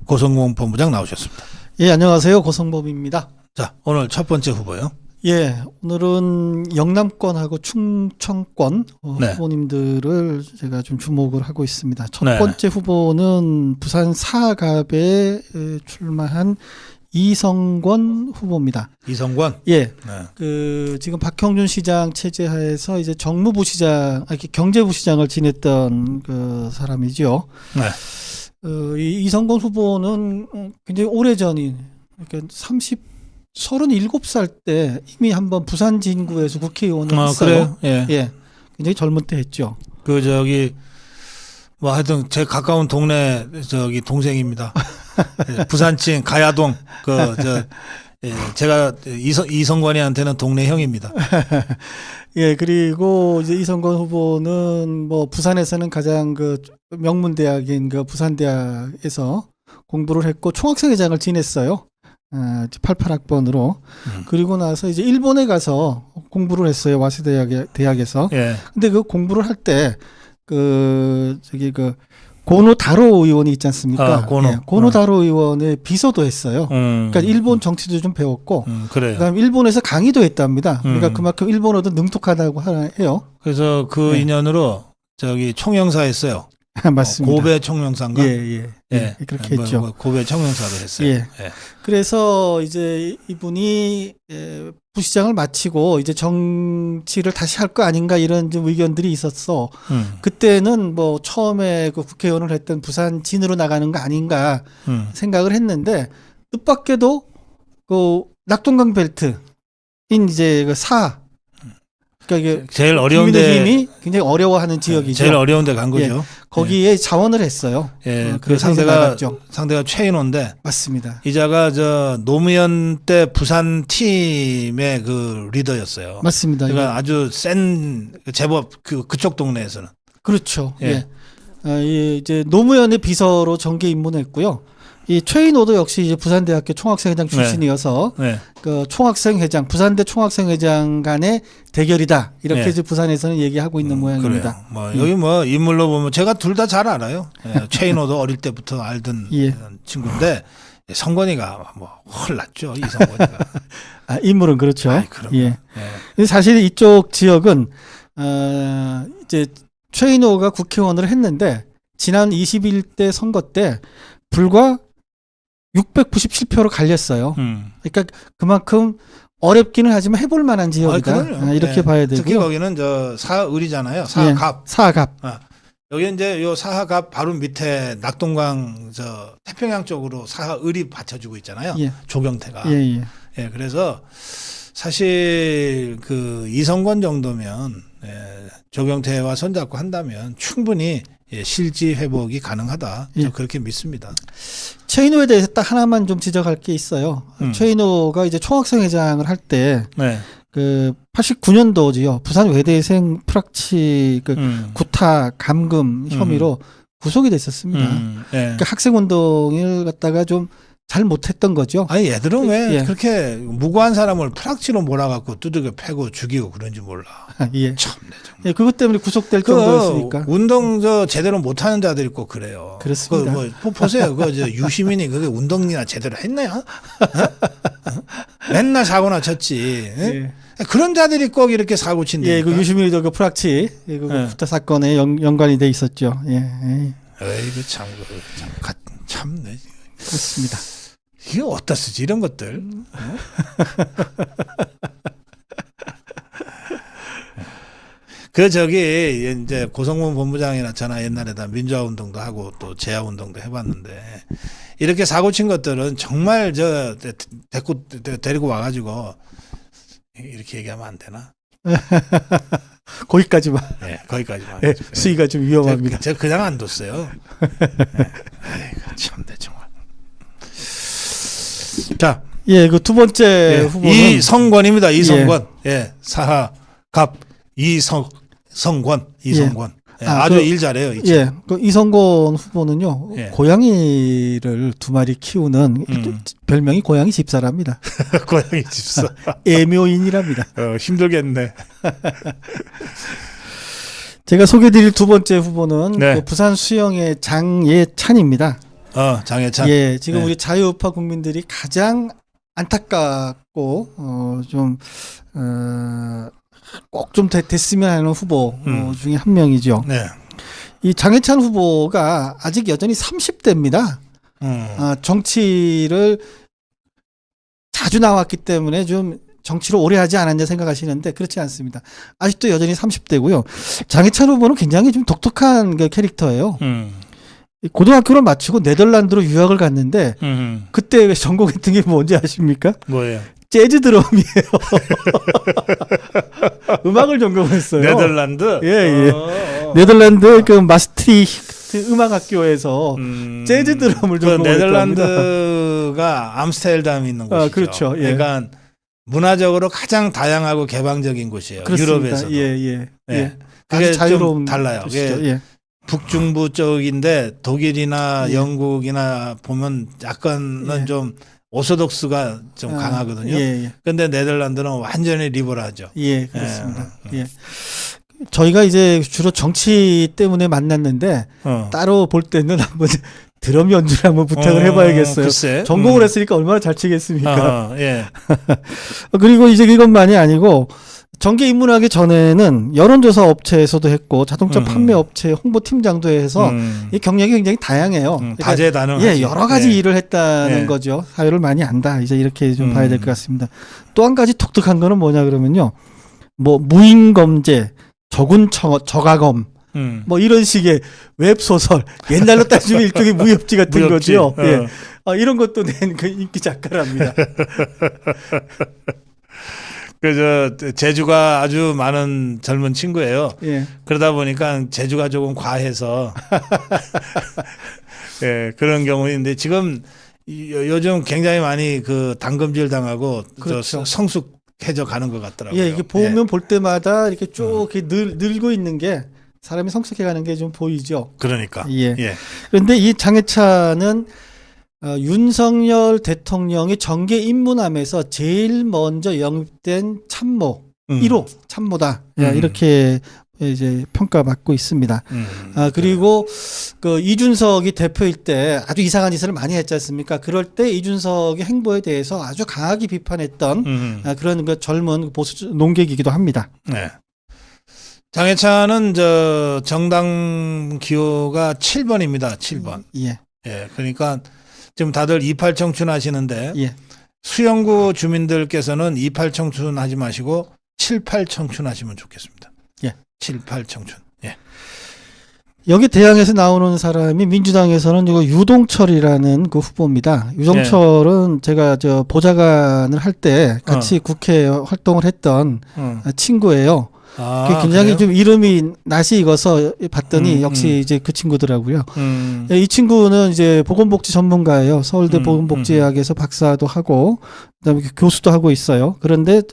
고성공 본부장 나오셨습니다. 예, 안녕하세요. 고성범입니다. 자, 오늘 첫 번째 후보요. 예, 오늘은 영남권하고 충청권 네. 후보님들을 제가 좀 주목을 하고 있습니다. 첫 네. 번째 후보는 부산 사갑에 출마한 이성권 후보입니다. 이성권. 예, 네. 지금 박형준 시장 체제 하에서 이제 정무부 시장, 경제부 시장을 지냈던 그 사람이죠. 네. 이 이성권 후보는 굉장히 오래전인, 그러니까 37살 때 이미 한번 부산 진구에서 국회의원을 했어요. 그래요? 예. 예, 굉장히 젊은 때 했죠. 뭐 하여튼 제 가까운 동네 동생입니다. 예, 부산진 가야동 제가 이성권이한테는 동네 형입니다. 예, 그리고 이제 이성권 후보는 뭐 부산에서는 가장 그 명문대학인 그 부산대학에서 공부를 했고 총학생회장을 지냈어요. 88학번으로. 그리고 나서 이제 일본에 가서 공부를 했어요. 와세대 대학에서. 예. 근데 그 공부를 할 때 고노 다로 의원이 있지 않습니까? 고노. 예, 고노 다로 의원의 비서도 했어요. 그러니까 일본 정치도 좀 배웠고, 그래요. 그다음에 일본에서 강의도 했답니다. 그러니까 그만큼 일본어도 능숙하다고 해요. 그래서 그 인연으로 총영사했어요. 맞습니다. 고배 총영사인가? 예, 그렇게 했죠. 고배 총영사도 했어요. 예. 그래서 이제 이분이 부시장을 마치고 이제 정치를 다시 할 거 아닌가 이런 좀 의견들이 있었어. 그때는 뭐 처음에 그 국회의원을 했던 부산 진으로 나가는 거 아닌가 생각을 했는데 뜻밖에도 그 낙동강 벨트인 이제 그 그러니까 이게 제일 어려운데 국민의힘이 굉장히 어려워하는 지역이죠. 제일 어려운데 간 거죠. 예, 거기에 자원을 했어요. 예, 그 그래서 상대가 최인호인데 맞습니다. 이자가 노무현 때 부산 팀의 그 리더였어요. 맞습니다. 그러니까 아주 센 제법 그쪽 동네에서는. 그렇죠. 예. 이제 노무현의 비서로 정계 입문했고요. 이 최인호도 역시 이제 부산대학교 총학생회장 출신이어서 그 총학생회장, 부산대 총학생회장 간의 대결이다. 이렇게 이제 부산에서는 얘기하고 있는 모양입니다. 그래요. 여기 인물로 보면 제가 둘 다 잘 알아요. 최인호도 어릴 때부터 알던 친구인데 성권이가 훨 낫죠. 이성권이가. 인물은 그렇죠. 그럼요. 예. 사실 이쪽 지역은 이제 최인호가 국회의원을 했는데 지난 21대 선거 때 불과 697표로 갈렸어요. 그러니까 그만큼 어렵기는 하지만 해볼 만한 지역이다. 이렇게 봐야 되고요. 특히 거기는 사을이잖아요. 사갑. 사갑. 여기 이제 요 사하갑 바로 밑에 낙동강 태평양 쪽으로 사을이 받쳐주고 있잖아요. 조경태가. 예, 그래서 사실 그 이성권 정도면 조경태와 손잡고 한다면 충분히 실지 회복이 가능하다. 그렇게 믿습니다. 최인호에 대해서 딱 하나만 좀 지적할 게 있어요. 최인호가 이제 총학생회장을 할 때 그 89년도지요. 부산 외대생 프락치 구타 감금 혐의로 구속이 됐었습니다. 그러니까 학생 운동을 갖다가 좀 잘 못했던 거죠. 아니 얘들은 왜 그렇게 무고한 사람을 프락치로 몰아갖고 두들겨 패고 죽이고 그런지 몰라. 예. 참네 정말. 그것 때문에 구속될 정도였으니까. 운동 제대로 못하는 자들 있고 그래요. 그렇습니다. 보세요. 유시민이 그게 운동이나 제대로 했나요? 맨날 사고나 쳤지. 그런 자들이 꼭 이렇게 사고 친다니까. 그 유시민이도 그 프락치 구타 사건에 연관이 돼 있었죠. 에이그 참네. 그렇습니다. 이게 어디다 쓰지 이런 것들. 이제 고성범 본부장이나 저나 옛날에 다 민주화 운동도 하고 또 재야 운동도 해봤는데 이렇게 사고 친 것들은 정말 데리고 와가지고 이렇게 얘기하면 안 되나? 거기까지만. 거기까지만. 수위가 좀 위험합니다. 제가 그냥 안 뒀어요. 참네 정말. 자, 그 두 번째 후보는 이성권입니다. 이성권. 사하갑 이성권. 아주 일 잘해요. 그 이성권 후보는요. 고양이를 두 마리 키우는 별명이 고양이 집사랍니다. 고양이 집사. 애묘인이랍니다. 힘들겠네. 제가 소개드릴 두 번째 후보는 그 부산 수영의 장예찬입니다. 장해찬. 예, 지금 네. 우리 자유우파 국민들이 가장 안타깝고 꼭 좀 됐으면 하는 후보 중에 한 명이죠. 네. 이 장해찬 후보가 아직 여전히 30대입니다. 정치를 자주 나왔기 때문에 좀 정치를 오래 하지 않았냐 생각하시는데 그렇지 않습니다. 아직도 여전히 30대고요. 장해찬 후보는 굉장히 좀 독특한 그 캐릭터예요. 고등학교를 마치고 네덜란드로 유학을 갔는데 그때 전공했던 게 뭔지 아십니까? 뭐예요? 재즈 드럼이에요. 음악을 전공했어요. 네덜란드. 예. 네덜란드 그 마스트리히트 음악학교에서 재즈 드럼을 그 전공했답니다. 네덜란드가 암스테르담이 있는 곳이죠. 그렇죠. 예. 그러니까 문화적으로 가장 다양하고 개방적인 곳이에요. 그렇습니다. 유럽에서도. 예. 그게 아주 자유로운 좀 달라요. 도시죠. 그게 예. 북중부 쪽인데 독일이나 예. 영국이나 보면 약간은 예. 좀 오소독스가 좀 강하거든요. 예. 근데 네덜란드는 완전히 리버럴하죠. 예, 그렇습니다. 예. 저희가 이제 주로 정치 때문에 만났는데 따로 볼 때는 한번 드럼 연주를 한번 부탁을 해봐야겠어요. 글쎄. 전공을 했으니까 얼마나 잘 치겠습니까? 예. 그리고 이제 이것만이 아니고 정계 입문하기 전에는 여론조사 업체에서도 했고 자동차 판매 업체 홍보팀장도 해서 이 경력이 굉장히 다양해요. 그러니까 다재다능하지. 예, 여러 가지 예. 일을 했다는 예. 거죠. 사회를 많이 안다. 이제 이렇게 좀 봐야 될 것 같습니다. 또 한 가지 독특한 거는 뭐냐 그러면요. 뭐 무인검제, 저가검, 뭐 이런 식의 웹소설. 옛날로 따지면 일종의 무협지 같은 무협지. 거죠. 예. 이런 것도 낸 그 인기 작가랍니다. 제주가 아주 많은 젊은 친구예요. 예. 그러다 보니까 제주가 조금 과해서 예, 그런 경우인데 지금 요즘 굉장히 많이 그 당금질 당하고 그렇죠. 성숙해져 가는 것 같더라고요. 예, 이게 보면 볼 때마다 이렇게 쭉 이렇게 늘고 있는 게 사람이 성숙해 가는 게 좀 보이죠. 그러니까. 예. 예. 그런데 이 장해찬은 윤석열 대통령이 정계 입문하면서 제일 먼저 영입된 참모 1호 참모다. 이렇게 이제 평가받고 있습니다. 그리고 그 이준석이 대표일 때 아주 이상한 짓을 많이 했지 않습니까? 그럴 때 이준석의 행보에 대해서 아주 강하게 비판했던 그런 그 젊은 보수 농객이기도 합니다. 네. 장해찬은 정당 기호가 7번입니다. 7번. 예. 예. 그러니까 지금 다들 28 청춘 하시는데 예. 수영구 주민들께서는 28 청춘 하지 마시고 78 청춘 하시면 좋겠습니다. 예. 78 청춘. 예. 여기 대항에서 나오는 사람이 민주당에서는 이거 유동철이라는 그 후보입니다. 유동철은 제가 보좌관을 할 때 같이 국회 활동을 했던 친구예요. 굉장히 그래요? 좀 이름이 낯이 익어서 봤더니 역시 이제 그 친구더라고요. 이 친구는 이제 보건복지 전문가예요. 서울대 보건복지학에서 박사도 하고 그다음에 교수도 하고 있어요. 그런데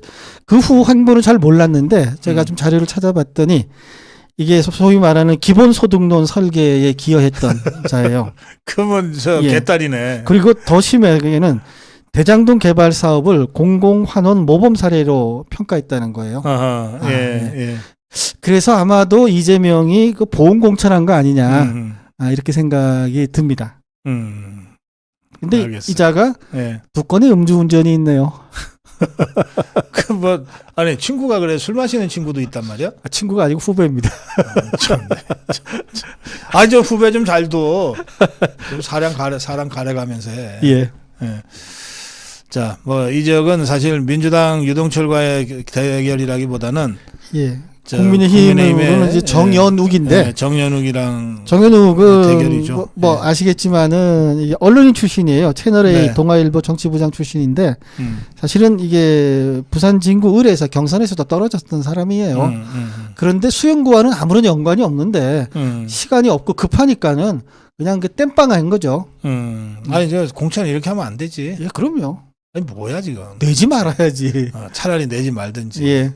그 후 행보는 잘 몰랐는데 제가 좀 자료를 찾아봤더니 이게 소위 말하는 기본소득론 설계에 기여했던 자예요. 그러면 예. 개딸이네. 그리고 더 심하게는 대장동 개발 사업을 공공환원 모범 사례로 평가했다는 거예요. 예. 그래서 아마도 이재명이 그 보험 공천한 거 아니냐 이렇게 생각이 듭니다. 근데 알겠어요. 이 자가 예. 두 건의 음주운전이 있네요. 아니 친구가 그래 술 마시는 친구도 있단 말이야? 친구가 아니고 후배입니다. 참네. 아니 저 후배 좀 잘 둬. 좀 사람 가려가면서 해. 예. 예. 자, 이 지역은 사실 민주당 유동철과의 대결이라기보다는 예. 국민의힘으로는 이제 정연욱인데 예, 정연욱이랑 정연욱은 대결이죠. 뭐 아시겠지만은 언론인 출신이에요. 채널A 네. 동아일보 정치부장 출신인데 사실은 이게 부산 진구 을에서 경선에서도 떨어졌던 사람이에요. 그런데 수영구와는 아무런 연관이 없는데 시간이 없고 급하니까는 그냥 그 땜빵한 거죠. 아니 저 공천 이렇게 하면 안 되지. 예, 그럼요. 아니 뭐야 지금. 내지 말아야지. 차라리 내지 말든지. 예.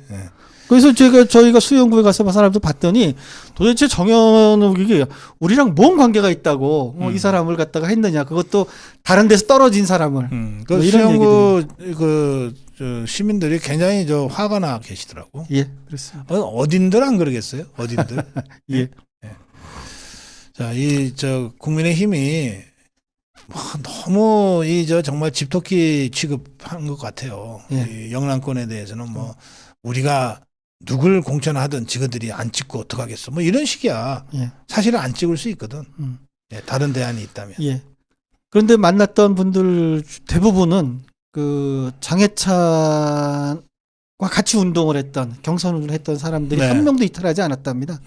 그래서 저희가 수영구에 가서 사람들 봤더니 도대체 정연욱이 우리랑 뭔 관계가 있다고 이 사람을 갖다가 했느냐. 그것도 다른 데서 떨어진 사람을. 그 뭐 이런 수영구 저 시민들이 굉장히 화가 나 계시더라고. 예, 그렇습니다. 어딘들 안 그러겠어요? 어딘들. 예. 자, 국민의힘이 너무 정말 집토끼 취급한 것 같아요. 예. 이 영남권에 대해서는 뭐 우리가 누굴 공천하든 지그들이 안 찍고 어떡하겠어. 뭐 이런 식이야. 예. 사실은 안 찍을 수 있거든. 음. 예, 다른 대안이 있다면. 예. 그런데 만났던 분들 대부분은 그 장해찬과 같이 운동을 했던 경선 운동을 했던 사람들이 네. 한 명도 이탈하지 않았답니다.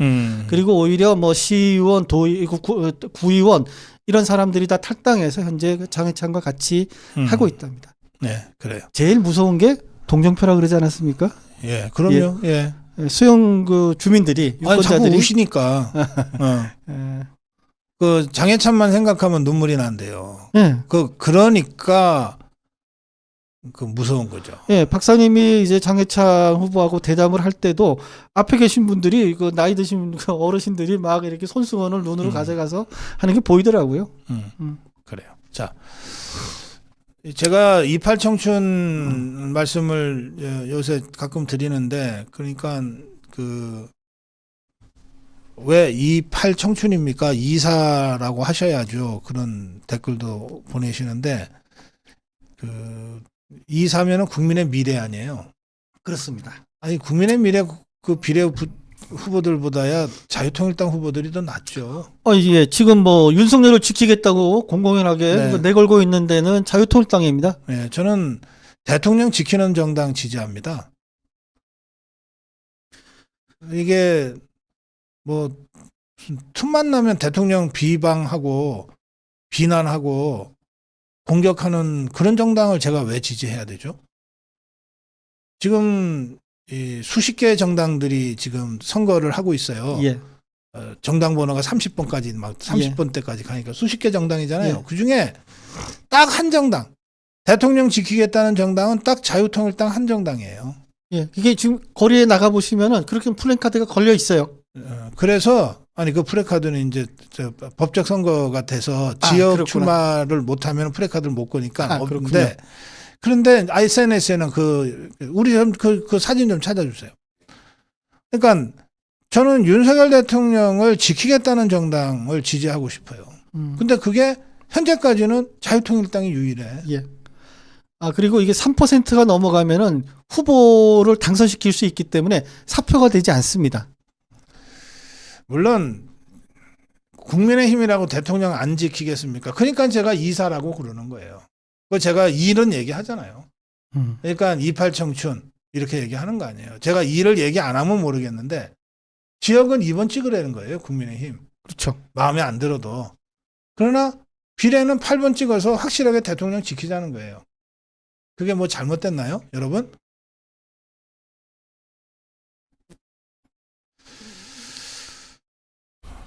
그리고 오히려 뭐 시의원, 구의원 이런 사람들이 다 탈당해서 현재 그 장해찬과 같이 하고 있답니다. 네, 그래요. 제일 무서운 게 동정표라 그러지 않았습니까? 예, 그럼요. 예. 수용 그 주민들이 아니, 자꾸 유권자들이 우시니까. 그 장해찬만 생각하면 눈물이 난대요. 예. 그러니까 그 무서운 거죠. 예, 박사님이 이제 장해찬 후보하고 대담을 할 때도 앞에 계신 분들이 그 나이 드신 그 어르신들이 막 이렇게 손수건을 눈으로 가져가서 하는 게 보이더라고요. 그래요. 자, 제가 28 청춘 말씀을 요새 가끔 드리는데, 그러니까 왜 28 청춘입니까? 이사라고 하셔야죠. 그런 댓글도 보내시는데, 이사면은 국민의 미래 아니에요. 그렇습니다. 아니, 국민의 미래 그 비례 후보들보다야 자유통일당 후보들이 더 낫죠. 예, 지금 뭐 윤석열을 지키겠다고 공공연하게 네. 내걸고 있는 데는 자유통일당입니다. 네, 저는 대통령 지키는 정당 지지합니다. 이게 뭐 틈만 나면 대통령 비방하고 비난하고 공격하는 그런 정당을 제가 왜 지지해야 되죠? 지금 이 수십 개의 정당들이 지금 선거를 하고 있어요. 예. 정당 번호가 30번까지 막 30번대까지 가니까 수십 개 정당이잖아요. 예. 그중에 딱 한 정당, 대통령 지키겠다는 정당은 딱 자유통일당 한 정당이에요. 예. 이게 지금 거리에 나가 보시면은 그렇게 플랜카드가 걸려 있어요. 그래서 아니 그 프레카드는 이제 법적 선거가 돼서 지역 그렇구나. 출마를 못하면 프레카드를 못 거니까 그렇군요. 없는데, 그런데 SNS에는 우리 좀 그 사진 좀 찾아주세요. 그러니까 저는 윤석열 대통령을 지키겠다는 정당을 지지하고 싶어요. 근데 그게 현재까지는 자유통일당이 유일해. 예. 그리고 이게 3%가 넘어가면은 후보를 당선시킬 수 있기 때문에 사표가 되지 않습니다. 물론 국민의힘이라고 대통령 안 지키겠습니까? 그러니까 제가 이사라고 그러는 거예요. 그 제가 이런 얘기 하잖아요. 그러니까 28 청춘 이렇게 얘기하는 거 아니에요. 제가 이를 얘기 안 하면 모르겠는데 지역은 2번 찍으라는 거예요. 국민의힘. 그렇죠. 마음에 안 들어도. 그러나 비례는 8번 찍어서 확실하게 대통령 지키자는 거예요. 그게 뭐 잘못됐나요, 여러분?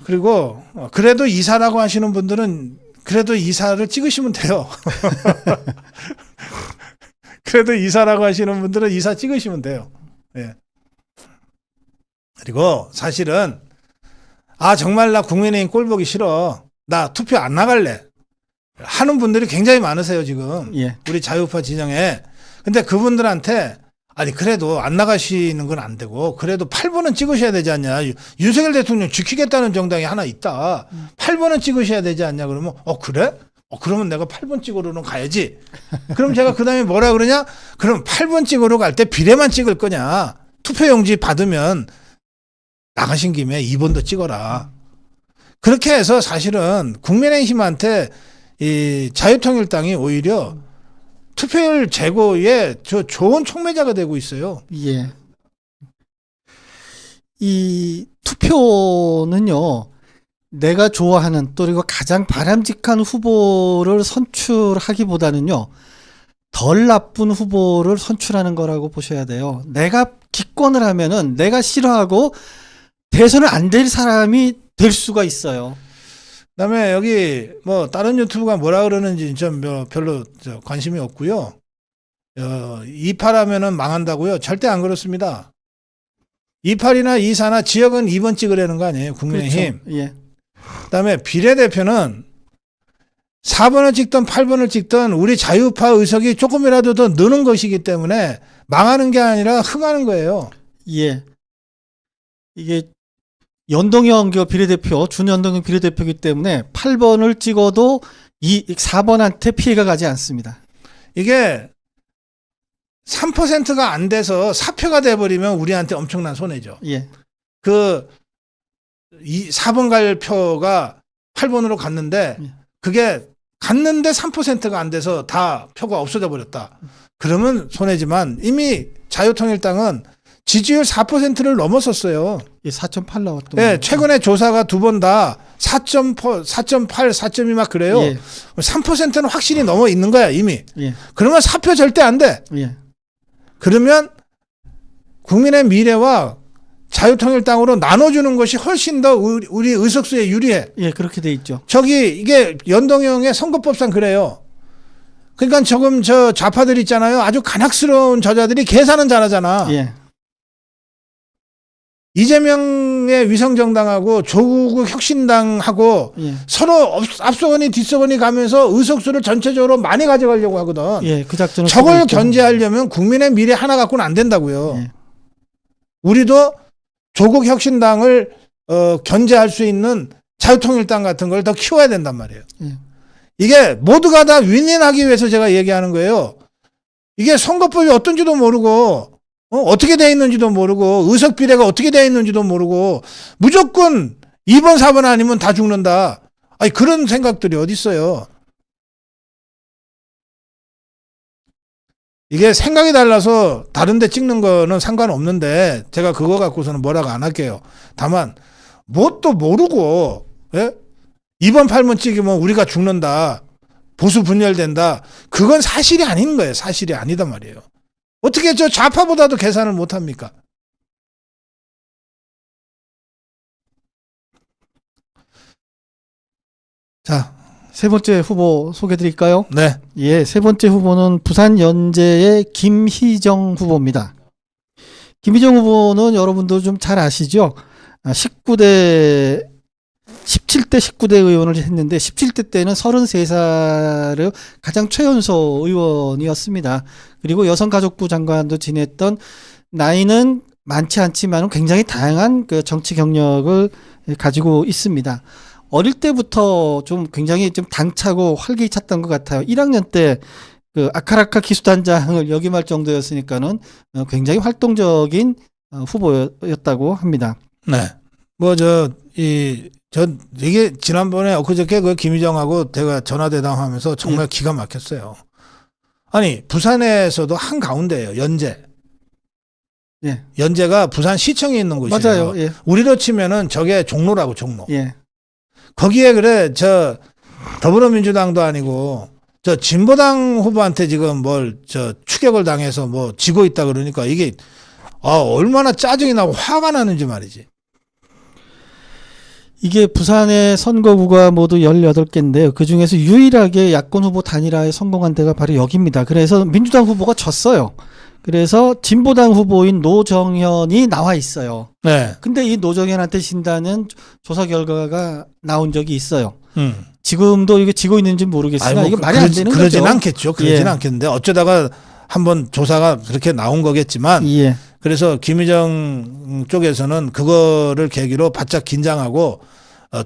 그리고 그래도 이사라고 하시는 분들은 그래도 이사를 찍으시면 돼요. 그래도 이사라고 하시는 분들은 이사 찍으시면 돼요. 예. 그리고 사실은 정말 나 국민의힘 꼴 보기 싫어. 나 투표 안 나갈래. 하는 분들이 굉장히 많으세요, 지금. 예. 우리 자유파 진영에. 근데 그분들한테 아니 그래도 안 나가시는 건 안 되고 그래도 8번은 찍으셔야 되지 않냐. 윤석열 대통령 지키겠다는 정당이 하나 있다. 8번은 찍으셔야 되지 않냐. 그러면 그래? 그러면 내가 8번 찍으러는 가야지. 그럼 제가 그다음에 뭐라 그러냐? 그럼 8번 찍으러 갈 때 비례만 찍을 거냐. 투표용지 받으면 나가신 김에 2번도 찍어라. 그렇게 해서 사실은 국민의힘한테 이 자유통일당이 오히려 투표율 제고에 좋은 촉매자가 되고 있어요. 예. 이 투표는요, 내가 좋아하는 또 그리고 가장 바람직한 후보를 선출하기보다는요, 덜 나쁜 후보를 선출하는 거라고 보셔야 돼요. 내가 기권을 하면은 내가 싫어하고 대선을 안 될 사람이 될 수가 있어요. 그다음에 여기 뭐 다른 유튜브가 뭐라 그러는지 좀 별로 관심이 없고요. 28하면은 망한다고요? 절대 안 그렇습니다. 28이나 24나 지역은 2번 찍으라는 거 아니에요, 국민의힘. 그렇죠. 예. 그다음에 비례대표는 4번을 찍든 8번을 찍든 우리 자유파 의석이 조금이라도 더 느는 것이기 때문에 망하는 게 아니라 흥하는 거예요. 예. 이게 연동형 비례대표, 준연동형 비례대표이기 때문에 8번을 찍어도 이 4번한테 피해가 가지 않습니다. 이게 3%가 안 돼서 사표가 돼버리면 우리한테 엄청난 손해죠. 예. 그 4번 갈 표가 8번으로 갔는데 예. 그게 갔는데 3%가 안 돼서 다 표가 없어져 버렸다. 그러면 손해지만 이미 자유통일당은 지지율 4%를 넘었었어요. 예, 4.8 나왔던. 예, 최근에 조사가 두 번 다 4.8, 4.2 막 그래요. 예. 3%는 확실히 넘어 있는 거야, 이미. 예. 그러면 사표 절대 안 돼. 예. 그러면 국민의 미래와 자유통일당으로 나눠주는 것이 훨씬 더 우리 의석수에 유리해. 예, 그렇게 돼 있죠. 저기 이게 연동형의 선거법상 그래요. 그러니까 조금 저 좌파들 있잖아요. 아주 간악스러운 저자들이 계산은 잘하잖아. 예. 이재명의 위성정당하고 조국 혁신당하고 예. 서로 앞서거니 뒤서거니 가면서 의석수를 전체적으로 많이 가져가려고 하거든. 예, 그 작전을 저걸 쓰고 있죠. 견제하려면 국민의 미래 하나 갖고는 안 된다고요. 예. 우리도 조국 혁신당을 견제할 수 있는 자유통일당 같은 걸 더 키워야 된단 말이에요. 예. 이게 모두가 다 윈윈하기 위해서 제가 얘기하는 거예요. 이게 선거법이 어떤지도 모르고 어떻게 돼 있는지도 모르고 의석 비례가 어떻게 돼 있는지도 모르고 무조건 2번 4번 아니면 다 죽는다. 아니 그런 생각들이 어디 있어요. 이게 생각이 달라서 다른 데 찍는 거는 상관없는데 제가 그거 갖고서는 뭐라고 안 할게요. 다만 뭣도 모르고 2번 8번 찍으면 우리가 죽는다. 보수 분열된다. 그건 사실이 아닌 거예요. 사실이 아니다 말이에요. 어떻게 저 좌파보다도 계산을 못합니까? 자, 세 번째 후보 소개해 드릴까요? 네. 예, 세 번째 후보는 부산 연재의 김희정 후보입니다. 김희정 후보는 여러분도 좀 잘 아시죠? 17대 19대 의원을 했는데 17대 때는 33살의 가장 최연소 의원이었습니다. 그리고 여성가족부 장관도 지냈던 나이는 많지 않지만 굉장히 다양한 그 정치 경력을 가지고 있습니다. 어릴 때부터 좀 굉장히 좀 당차고 활기찼던 것 같아요. 1학년 때 그 아카라카 기수단장을 역임할 정도였으니까는 굉장히 활동적인 후보였다고 합니다. 네. 이게 지난번에 엊그저께 그 김희정하고 제가 전화대담하면서 정말 기가 막혔어요. 아니, 부산에서도 한가운데예요. 연제. 예. 연제가 부산 시청에 있는 곳이에요. 맞아요. 예. 우리로 치면은 저게 종로라고, 종로. 예. 거기에 그래, 더불어민주당도 아니고, 진보당 후보한테 지금 추격을 당해서 지고 있다 그러니까 이게, 얼마나 짜증이 나고 화가 나는지 말이지. 이게 부산의 선거구가 모두 18개인데요. 그 중에서 유일하게 야권 후보 단일화에 성공한 데가 바로 여기입니다. 그래서 민주당 후보가 졌어요. 그래서 진보당 후보인 노정현이 나와 있어요. 네. 근데 이 노정현한테 진다는 조사 결과가 나온 적이 있어요. 지금도 이게 지고 있는지 모르겠으나 이게 말이 안 되는 그러진 거죠. 않겠죠. 그러진 예. 않겠는데 어쩌다가 한번 조사가 그렇게 나온 거겠지만 예. 그래서 김희정 쪽에서는 그거를 계기로 바짝 긴장하고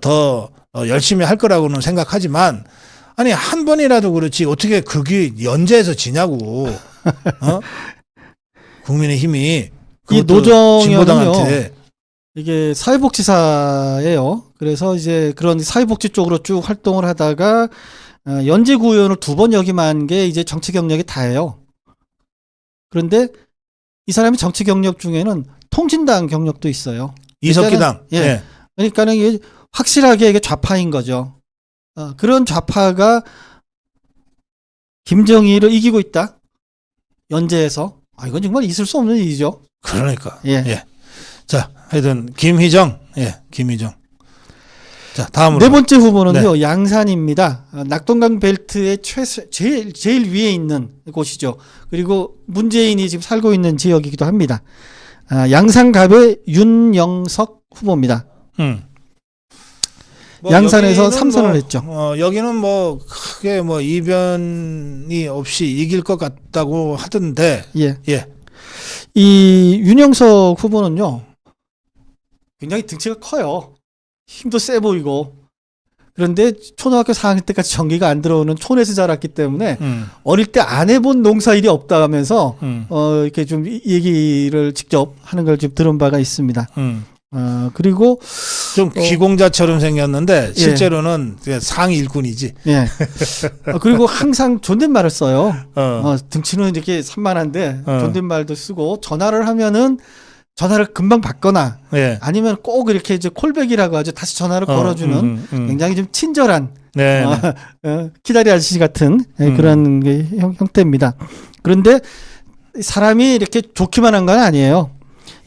더 열심히 할 거라고는 생각하지만 아니 한 번이라도 그렇지 어떻게 그게 연재해서 지냐고 국민의힘이 이 그것도 노정현은요. 진보당한테 이게 사회복지사예요. 그래서 이제 그런 사회복지 쪽으로 쭉 활동을 하다가 연제구 의원을 2번 역임한 게 이제 정치 경력이 다예요. 그런데 이 사람이 정치 경력 중에는 통진당 경력도 있어요. 이석기당. 예. 예. 그러니까는 이게 확실하게 이게 좌파인 거죠. 그런 좌파가 김정일을 이기고 있다. 연재에서. 이건 정말 있을 수 없는 일이죠. 그러니까. 예. 예. 자, 하여튼 김희정. 예, 김희정. 자, 다음으로. 네 번째 후보는요. 양산입니다. 낙동강 벨트의 제일 위에 있는 곳이죠. 그리고 문재인이 지금 살고 있는 지역이기도 합니다. 양산갑의 윤영석 후보입니다. 양산에서 여기는 3선을 했죠. 여기는 크게 이변이 없이 이길 것 같다고 하던데. 예. 예. 이 윤영석 후보는요. 굉장히 등치가 커요. 힘도 세 보이고. 그런데 초등학교 4학년 때까지 전기가 안 들어오는 촌에서 자랐기 때문에 어릴 때 안 해본 농사일이 없다 하면서 이렇게 좀 얘기를 직접 하는 걸 좀 들은 바가 있습니다. 그리고 좀 귀공자처럼 생겼는데 실제로는 상위 일꾼이지. 예. 그리고 항상 존댓말을 써요. 등치는 이렇게 산만한데 존댓말도 쓰고 전화를 하면은 전화를 금방 받거나 예. 아니면 꼭 이렇게 이제 콜백이라고 하죠. 다시 전화를 걸어주는 굉장히 좀 친절한 네. 기다리 아저씨 같은 그런 게 형태입니다. 그런데 사람이 이렇게 좋기만 한 건 아니에요.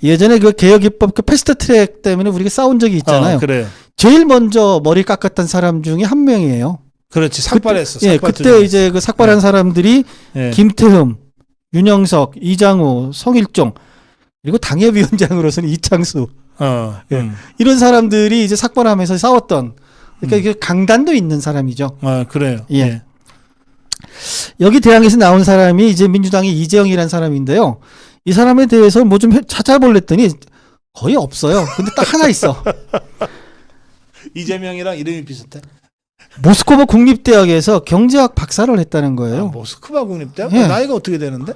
예전에 그 개혁입법 그 패스트트랙 때문에 우리가 싸운 적이 있잖아요. 그래요. 제일 먼저 머리 깎았던 사람 중에 한 명이에요. 그렇지. 삭발했어. 예, 그때 이제 그 삭발한 사람들이 김태흠, 윤영석, 이장우, 성일종 그리고 당협위원장으로서는 이창수 이런 사람들이 이제 삭발하면서 싸웠던 그러니까 이게 강단도 있는 사람이죠. 그래요. 예. 여기 대항에서 나온 사람이 이제 민주당의 이재영이라는 사람인데요. 이 사람에 대해서 뭐 좀 찾아볼랬더니 거의 없어요. 근데 딱 하나 있어. 이재명이랑 이름이 비슷해. 모스크바 국립대학에서 경제학 박사를 했다는 거예요. 모스크바 국립대학? 예. 나이가 어떻게 되는데?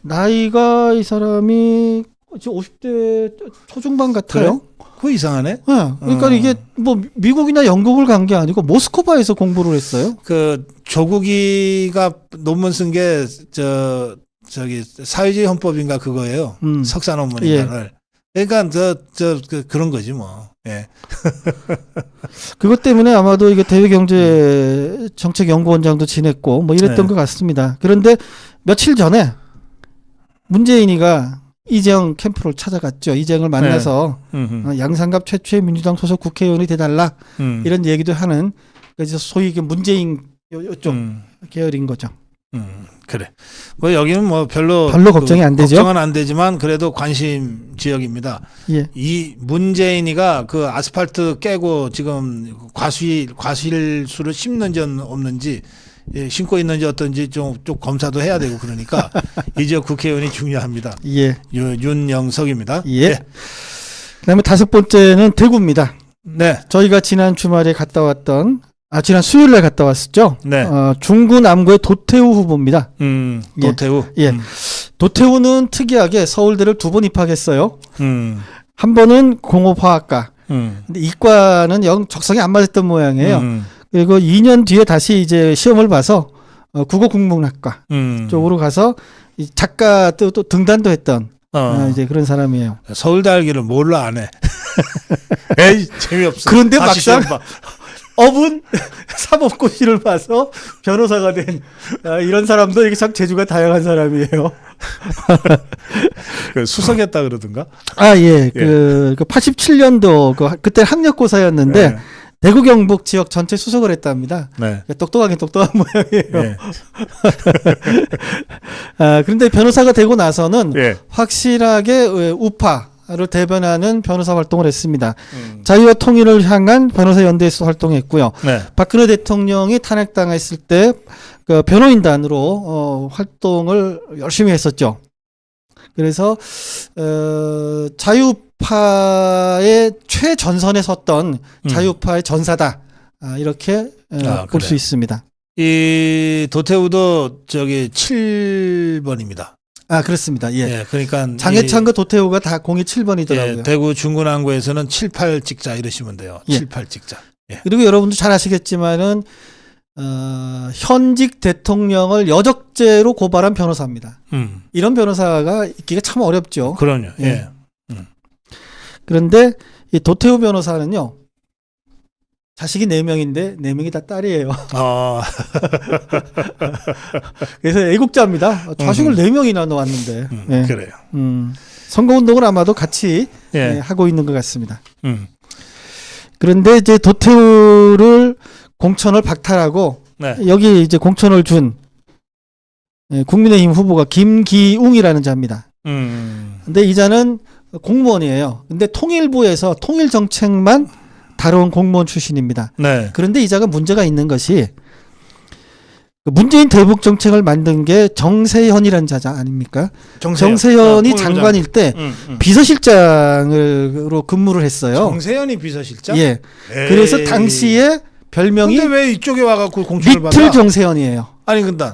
나이가 이 사람이 지금 50대 초중반 같아요. 그거 이상하네. 네. 그러니까 이게 뭐 미국이나 영국을 간 게 아니고 모스크바에서 공부를 했어요. 그 조국이가 논문 쓴 게 저기 사회주의 헌법인가 그거예요. 석사 논문인가를. 그러니까 그런 거지 뭐. 예. 그것 때문에 아마도 이게 대외경제정책연구원장도 지냈고 뭐 이랬던 것 같습니다. 그런데 며칠 전에 문재인이가 이재영 캠프를 찾아갔죠. 이재영을 만나서 양산갑 최초의 민주당 소속 국회의원이 돼달라 이런 얘기도 하는 그래서 소위 이게 문재인 이쪽 계열인 거죠. 그래. 뭐 여기는 뭐 별로 걱정이 안 되죠. 걱정은 안 되지만 그래도 관심 지역입니다. 예. 이 문재인이가 그 아스팔트 깨고 지금 과실수를 심는지 없는지 심고 있는지 어떤지 좀 검사도 해야 되고 그러니까 이 지역 국회의원이 중요합니다. 예. 윤영석입니다. 예. 그다음에 다섯 번째는 대구입니다. 네. 저희가 지난 주말에 갔다 왔던 지난 수요일 날 갔다 왔었죠. 네. 중구 남구의 도태우 후보입니다. 도태우. 예. 도태우는 특이하게 서울대를 2번 입학했어요. 한 번은 공업화학과. 근데 이과는 영 적성이 안 맞았던 모양이에요. 그리고 2년 뒤에 다시 이제 시험을 봐서 국어국문학과 쪽으로 가서 이 작가 또 등단도 했던 이제 그런 사람이에요. 서울대 알기를 몰라 안 해. 에이 재미없어. 그런데 막상 업은 사법고시를 봐서 변호사가 된 이런 사람도 이게 참 재주가 다양한 사람이에요. 그 수석했다 그러던가? 예. 그 87년도 그때 학력고사였는데 네. 대구 경북 지역 전체 수석을 했답니다. 네. 똑똑하긴 똑똑한 모양이에요. 네. 그런데 변호사가 되고 나서는 네. 확실하게 우파를 대변하는 변호사 활동을 했습니다. 자유와 통일을 향한 변호사 연대에서 활동했고요. 네. 박근혜 대통령이 탄핵당했을 때 그 변호인단으로 활동을 열심히 했었죠. 그래서 자유파의 최전선에 섰던 자유파의 전사다 이렇게 볼 수 있습니다. 이 도태우도 저기 7번입니다. 그렇습니다. 예. 예, 그러니까 장해찬과 도태우가 다 공이 7번이더라고요. 예, 대구 중구난구에서는 7, 8 찍자 이러시면 돼요. 예. 7, 8 찍자. 예. 그리고 여러분도 잘 아시겠지만은 현직 대통령을 여적죄로 고발한 변호사입니다. 이런 변호사가 있기가 참 어렵죠. 그럼요. 예. 그런데 이 도태우 변호사는요. 자식이 4명인데 4명이 다 딸이에요. 그래서 애국자입니다. 자식을 4명이나 놓았는데. 예. 그래요. 선거운동을 아마도 같이 예. 하고 있는 것 같습니다. 그런데 이제 도태우를 공천을 박탈하고 네. 여기 이제 공천을 준 국민의힘 후보가 김기웅이라는 자입니다. 근데 이 자는 공무원이에요. 근데 통일부에서 통일 정책만 다뤄온 공무원 출신입니다. 네. 그런데 이 자가 문제가 있는 것이 문재인 대북 정책을 만든 게 정세현이라는 자자 아닙니까? 정세현이 장관일 때 비서실장으로 근무를 했어요. 정세현이 비서실장? 예. 에이. 그래서 당시에 별명이 근데 왜 이쪽에 와갖고 공천을 받아? 리틀 정세현이에요. 아니 근데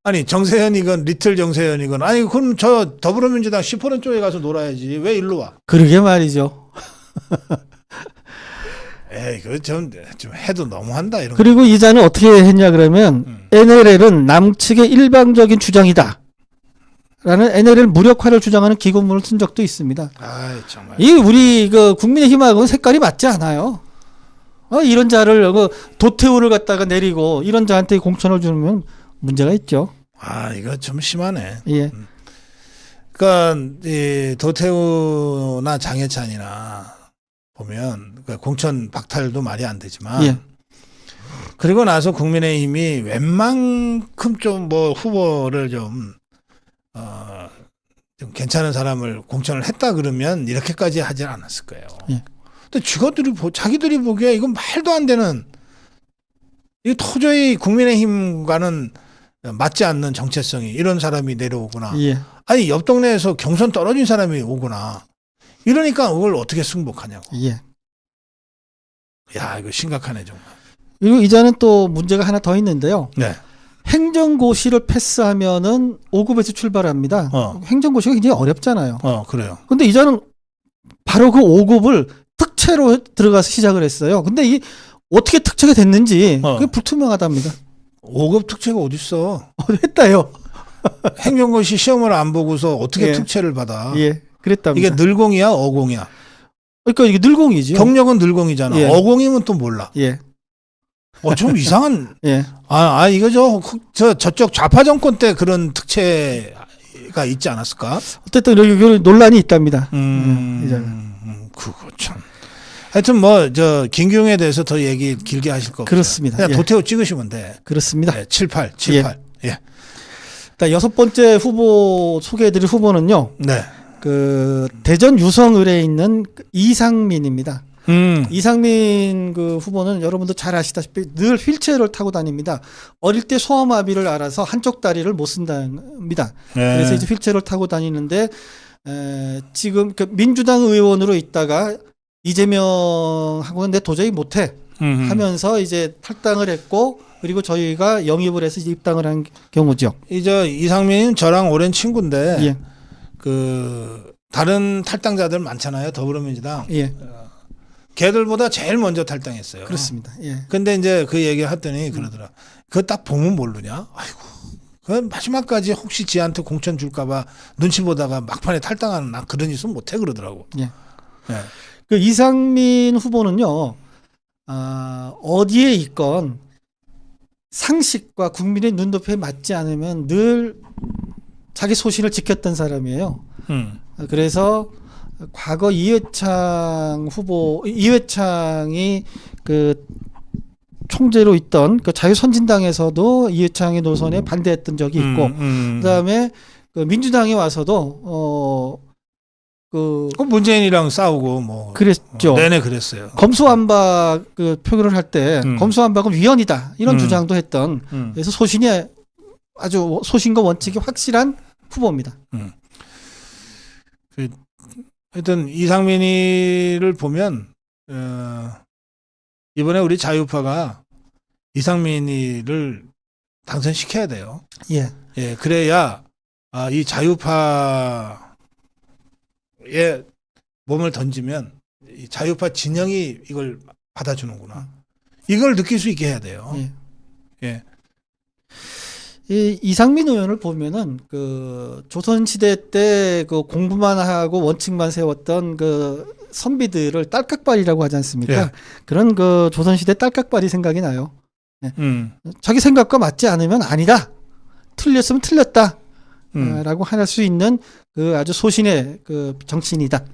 아니 정세현이건 리틀 정세현이건 아니 그럼 저 더불어민주당 10% 쪽에 가서 놀아야지 왜 일로 와? 그러게 말이죠. 에이 그좀 해도 너무한다 이런 거. 그리고 이자는 어떻게 했냐 그러면 NLL은 남측의 일방적인 주장이다. 라는 NLL 무력화를 주장하는 기고문을 쓴 적도 있습니다. 아이 정말. 이 우리 그 국민의힘하고는 색깔이 맞지 않아요. 이런 자를 도태우를 갖다가 내리고 이런 자한테 공천을 주면 문제가 있죠. 아 이거 좀 심하네. 예. 그러니까 이 도태우나 장해찬이나 보면 그 공천 박탈도 말이 안 되지만 예. 그리고 나서 국민의힘이 웬만큼 좀 뭐 후보를 좀 괜찮은 사람을 공천을 했다 그러면 이렇게까지 하진 않았을 거예요. 예. 근데 자기들이 보기에 이건 말도 안 되는 이 도저히 국민의힘과는 맞지 않는 정체성이 이런 사람이 내려오거나 예. 아니 옆 동네에서 경선 떨어진 사람이 오거나 이러니까 그걸 어떻게 승복하냐고. 예. 야 이거 심각하네 정말. 그리고 이자는 또 문제가 하나 더 있는데요. 네. 행정고시를 패스하면은 5급에서 출발합니다. 행정고시가 굉장히 어렵잖아요. 그래요. 근데 이자는 바로 그 5급을 특채로 들어가서 시작을 했어요. 근데 이 어떻게 특채가 됐는지 그게 불투명하답니다. 5급 특채가 어딨어? 했다요. 행정고시 시험을 안 보고서 어떻게 예. 특채를 받아? 예, 그랬답니다. 이게 늘공이야, 어공이야? 그러니까 이게 늘공이죠. 경력은 늘공이잖아. 예. 어공이면 또 몰라. 예, 좀 이상한. 예, 이거 저쪽 좌파 정권 때 그런 특채가 있지 않았을까? 어쨌든 이런 논란이 있답니다. 그거 참. 하여튼 김경에 대해서 더 얘기 길게 하실 거 없어요. 그렇습니다. 그냥 예. 도태우 찍으시면 돼. 그렇습니다. 네, 7, 8. 예. 자, 6번째 후보 소개해드릴 후보는요. 네. 그 대전 유성을에 있는 이상민입니다. 이상민 그 후보는 여러분도 잘 아시다시피 늘 휠체어를 타고 다닙니다. 어릴 때 소아마비를 알아서 한쪽 다리를 못 쓴답니다. 네. 그래서 이제 휠체어를 타고 다니는데 지금 그 민주당 의원으로 있다가 이재명하고는 내 도저히 못해 하면서 이제 탈당을 했고 그리고 저희가 영입을 해서 이제 입당을 한 경우죠. 이제 이상민은 저랑 오랜 친구인데 예. 그 다른 탈당자들 많잖아요. 더불어민주당. 예. 걔들보다 제일 먼저 탈당했어요. 그렇습니다. 예. 근데 이제 그 얘기 했더니 그러더라. 그거 딱 보면 모르냐? 아이고. 그 마지막까지 혹시 지한테 공천 줄까봐 눈치 보다가 막판에 탈당하는 나 그런 짓은 못해 그러더라고. 예. 예. 그 이상민 후보는요, 어디에 있건 상식과 국민의 눈높이에 맞지 않으면 늘 자기 소신을 지켰던 사람이에요. 그래서 과거 이회창이 그 총재로 있던 그 자유선진당에서도 이회창의 노선에 반대했던 적이 있고, 그다음에 그 민주당에 와서도 그 문재인이랑 싸우고 뭐 그랬죠. 내내 그랬어요. 검수완박 그 표결을 할 때 검수완박은 위헌이다 이런 주장도 했던 그래서 아주 소신과 원칙이 확실한 후보입니다. 하여튼 이상민이를 보면 이번에 우리 자유파가 이상민이를 당선시켜야 돼요. 예. 예, 그래야 이 자유파에 몸을 던지면 이 자유파 진영이 이걸 받아주는구나. 이걸 느낄 수 있게 해야 돼요. 예. 예. 이 이상민 의원을 보면은 그 조선시대 때 그 공부만 하고 원칙만 세웠던 그 선비들을 딸깍발이라고 하지 않습니까? 예. 그런 그 조선시대 딸깍발이 생각이 나요. 네. 자기 생각과 맞지 않으면 아니다. 틀렸으면 틀렸다. 라고 할 수 있는 그 아주 소신의 그 정치인이다.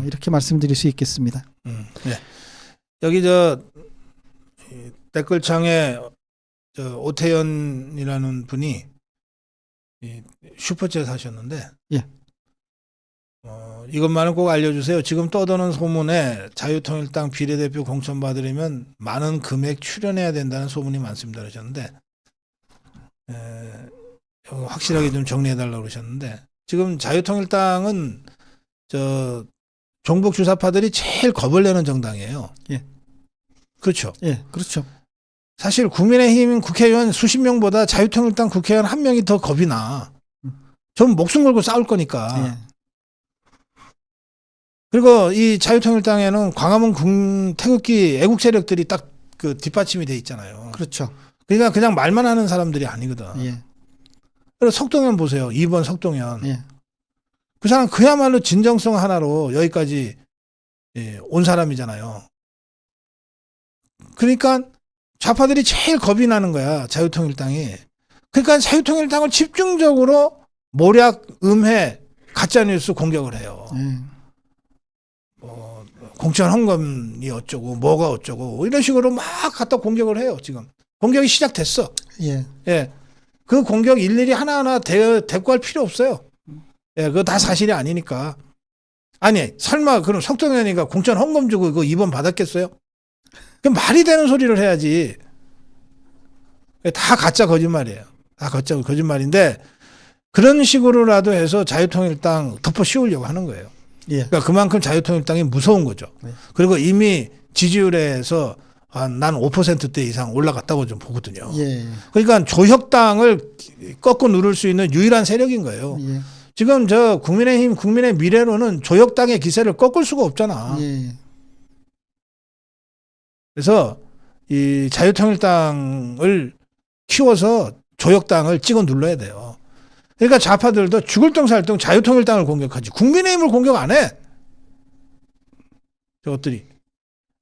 이렇게 말씀드릴 수 있겠습니다. 네. 여기 댓글창에 오태연이라는 분이 슈퍼챗 하셨는데 예. 이것만은 꼭 알려주세요. 지금 떠도는 소문에 자유통일당 비례대표 공천 받으려면 많은 금액 출연해야 된다는 소문이 많습니다 그러셨는데 확실하게 좀 정리해달라고 그러셨는데 지금 자유통일당은 종북 주사파들이 제일 겁을 내는 정당이에요. 예. 그렇죠. 예, 그렇죠. 사실 국민의힘 국회의원 수십 명보다 자유통일당 국회의원 한 명이 더 겁이 나. 전 목숨 걸고 싸울 거니까. 예. 그리고 이 자유통일당에는 광화문 태극기 애국 세력들이 딱 그 뒷받침이 돼 있잖아요. 그렇죠. 그러니까 그냥 말만 하는 사람들이 아니거든. 예. 그리고 석동현 보세요. 2번 석동현. 예. 그 사람 그야말로 진정성 하나로 여기까지 온 사람이잖아요. 그러니까 좌파들이 제일 겁이 나는 거야. 자유통일당이. 그러니까 자유통일당을 집중적으로 모략, 음해, 가짜뉴스 공격을 해요. 예. 공천 헌금이 어쩌고 뭐가 어쩌고 이런 식으로 막 갖다 공격을 해요. 지금 공격이 시작됐어. 예. 예, 그 공격 일일이 하나하나 대꾸할 필요 없어요. 예, 그거 다 사실이 아니니까. 아니 설마 그럼 석동현이가 공천 헌금 주고 이거 2번 받았겠어요? 그 말이 되는 소리를 해야지. 다 가짜 거짓말이에요. 다 가짜 거짓말인데 그런 식으로라도 해서 자유통일당 덮어 씌우려고 하는 거예요. 예. 그러니까 그만큼 자유통일당이 무서운 거죠. 네. 그리고 이미 지지율에서 난 5%대 이상 올라갔다고 좀 보거든요. 예. 그러니까 조혁당을 꺾고 누를 수 있는 유일한 세력인 거예요. 예. 지금 저 국민의힘 국민의 미래로는 조혁당의 기세를 꺾을 수가 없잖아. 예. 그래서 이 자유통일당을 키워서 조혁당을 찍어 눌러야 돼요. 그러니까 좌파들도 죽을 똥 살 똥 자유통일당을 공격하지 국민의힘을 공격 안 해. 저것들이.